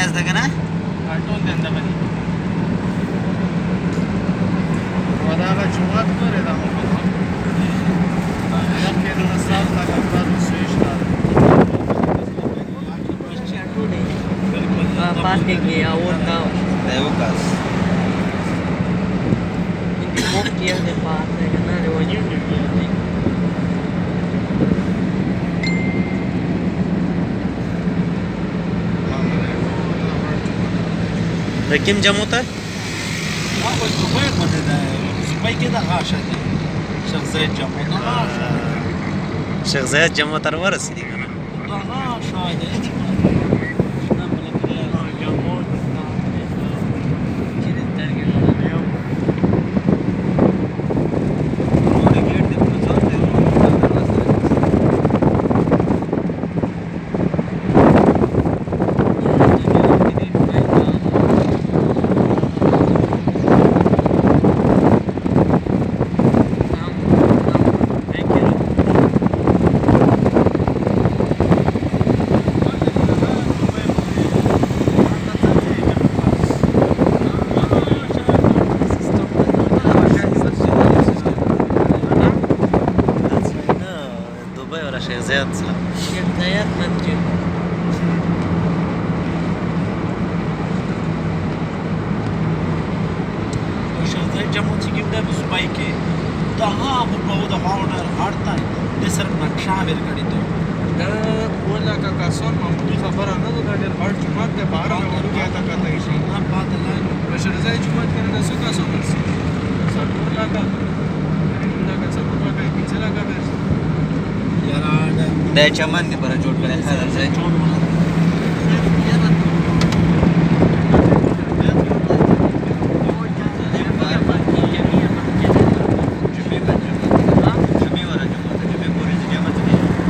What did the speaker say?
ده کنه ټول دې اندغه دي وداغه جومات ګورې دا مخه دا کې نو سال تا کار سويش تا parking ya una da یو کاس di bocchi del parte canale voglio د کوم جمع ته هغه زبای باندې ده زبای کې دا غاښه ده شیخ زید جمع ده غاښه شیخ زید جمع تر ورسېدي کنه دا غاښه ده شیخ زید سره شیخ زید مسجد شیخ زید جمع چې کوم ده زبای کې دا هغه په د هاونر هارتا د سر نقشه ورګړی ته دا ولا کا کاسون معمولی خبره نه ده ډېر هر جمعه ته بار مې ورګیا تا کته شي نه پات لاین بشر زای جمعه کې نه سو کاسو ورسي سرور لا کا دا کا سرور لا کا پنځه لا کا یاره د چمن دی پر جوړ کړی خیر ځای جوړ